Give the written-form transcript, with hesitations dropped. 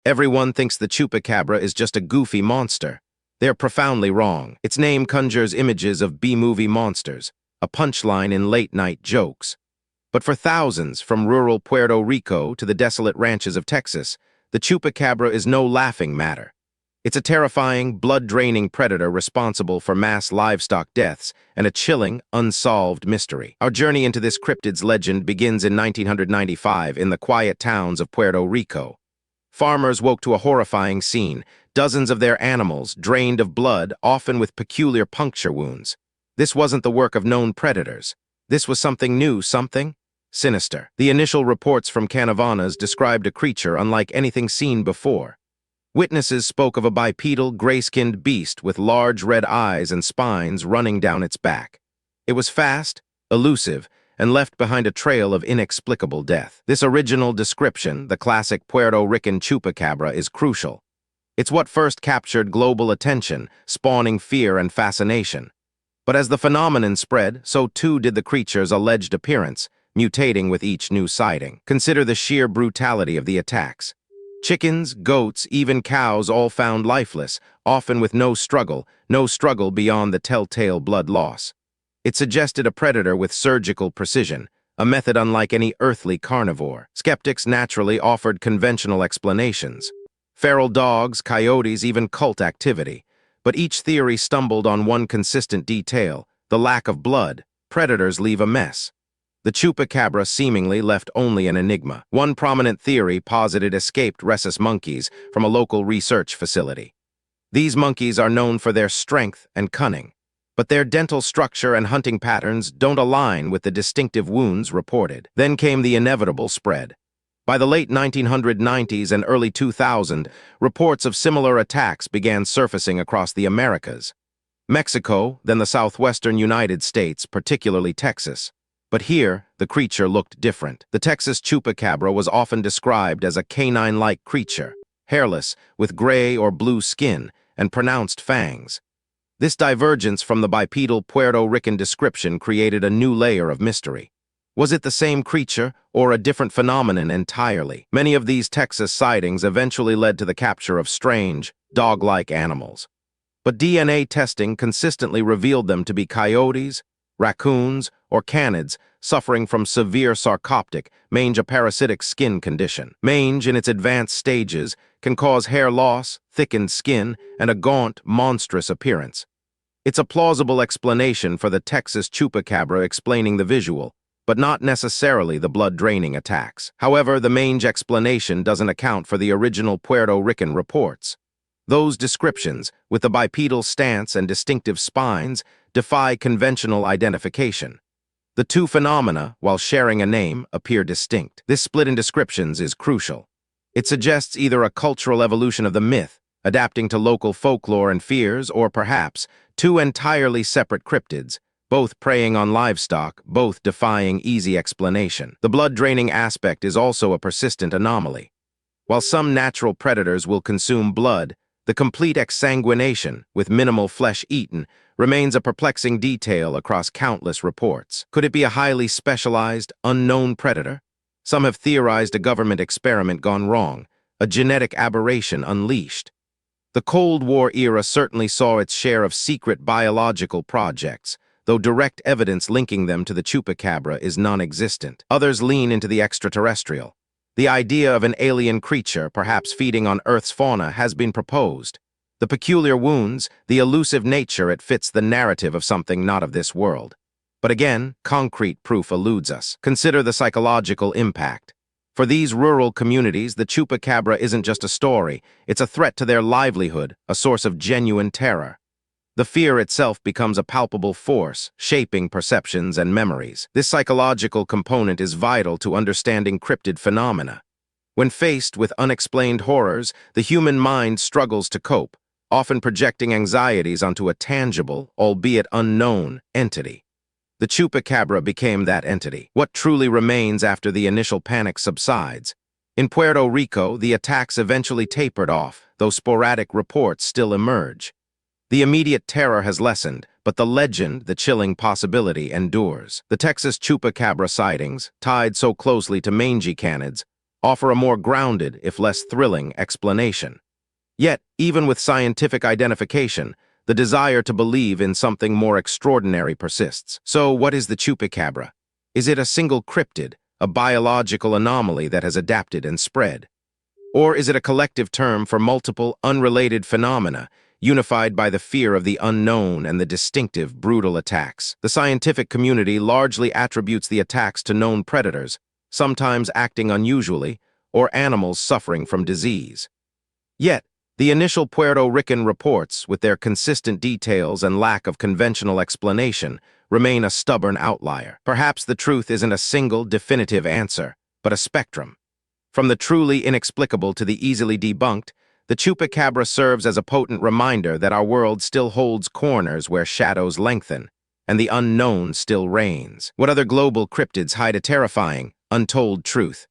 Everyone thinks the Chupacabra is just a goofy monster. They're profoundly wrong. Its name conjures images of B-movie monsters, a punchline in late-night jokes. But for thousands, from rural Puerto Rico to the desolate ranches of Texas, the Chupacabra is no laughing matter. It's a terrifying, blood-draining predator responsible for mass livestock deaths and a chilling, unsolved mystery. Our journey into this cryptid's legend begins in 1995 in the quiet towns of Puerto Rico. Farmers woke to a horrifying scene, dozens of their animals drained of blood, often with peculiar puncture wounds. This wasn't the work of known predators. This was something new, something sinister. The initial reports from caravanas described a creature unlike anything seen before. Witnesses spoke of a bipedal, gray-skinned beast with large red eyes and spines running down its back. It was fast, elusive, and left behind a trail of inexplicable death. This original description, the classic Puerto Rican Chupacabra, is crucial. It's what first captured global attention, spawning fear and fascination. But as the phenomenon spread, so too did the creature's alleged appearance, mutating with each new sighting. Consider the sheer brutality of the attacks. Chickens, goats, even cows all found lifeless, often with no struggle beyond the telltale blood loss. It suggested a predator with surgical precision, a method unlike any earthly carnivore. Skeptics naturally offered conventional explanations. Feral dogs, coyotes, even cult activity. But each theory stumbled on one consistent detail: the lack of blood. Predators leave a mess. The Chupacabra seemingly left only an enigma. One prominent theory posited escaped rhesus monkeys from a local research facility. These monkeys are known for their strength and cunning, but their dental structure and hunting patterns don't align with the distinctive wounds reported. Then came the inevitable spread. By the late 1990s and early 2000s, reports of similar attacks began surfacing across the Americas. Mexico, then the southwestern United States, particularly Texas. But here, the creature looked different. The Texas Chupacabra was often described as a canine-like creature, hairless, with gray or blue skin, and pronounced fangs. This divergence from the bipedal Puerto Rican description created a new layer of mystery. Was it the same creature, or a different phenomenon entirely? Many of these Texas sightings eventually led to the capture of strange, dog-like animals. But DNA testing consistently revealed them to be coyotes, raccoons, or canids suffering from severe sarcoptic, mange, a parasitic skin condition. Mange, in its advanced stages, can cause hair loss, thickened skin, and a gaunt, monstrous appearance. It's a plausible explanation for the Texas Chupacabra explaining the visual, but not necessarily the blood-draining attacks. However, the mange explanation doesn't account for the original Puerto Rican reports. Those descriptions, with the bipedal stance and distinctive spines, defy conventional identification. The two phenomena, while sharing a name, appear distinct. This split in descriptions is crucial. It suggests either a cultural evolution of the myth, adapting to local folklore and fears, or perhaps two entirely separate cryptids, both preying on livestock, both defying easy explanation. The blood-draining aspect is also a persistent anomaly. While some natural predators will consume blood, the complete exsanguination, with minimal flesh eaten, remains a perplexing detail across countless reports. Could it be a highly specialized, unknown predator? Some have theorized a government experiment gone wrong, a genetic aberration unleashed. The Cold War era certainly saw its share of secret biological projects, though direct evidence linking them to the Chupacabra is non-existent. Others lean into the extraterrestrial. The idea of an alien creature, perhaps feeding on Earth's fauna, has been proposed. The peculiar wounds, the elusive nature, it fits the narrative of something not of this world. But again, concrete proof eludes us. Consider the psychological impact. For these rural communities, the Chupacabra isn't just a story, it's a threat to their livelihood, a source of genuine terror. The fear itself becomes a palpable force, shaping perceptions and memories. This psychological component is vital to understanding cryptid phenomena. When faced with unexplained horrors, the human mind struggles to cope, often projecting anxieties onto a tangible, albeit unknown, entity. The Chupacabra became that entity. What truly remains after the initial panic subsides? In Puerto Rico, the attacks eventually tapered off, though sporadic reports still emerge. The immediate terror has lessened, but the legend, the chilling possibility, endures. The Texas Chupacabra sightings, tied so closely to mangy canids, offer a more grounded, if less thrilling, explanation. Yet, even with scientific identification, the desire to believe in something more extraordinary persists. So, what is the Chupacabra? Is it a single cryptid, a biological anomaly that has adapted and spread? Or is it a collective term for multiple, unrelated phenomena, unified by the fear of the unknown and the distinctive, brutal attacks? The scientific community largely attributes the attacks to known predators, sometimes acting unusually, or animals suffering from disease. Yet, the initial Puerto Rican reports, with their consistent details and lack of conventional explanation, remain a stubborn outlier. Perhaps the truth isn't a single, definitive answer, but a spectrum. From the truly inexplicable to the easily debunked, the Chupacabra serves as a potent reminder that our world still holds corners where shadows lengthen, and the unknown still reigns. What other global cryptids hide a terrifying, untold truth?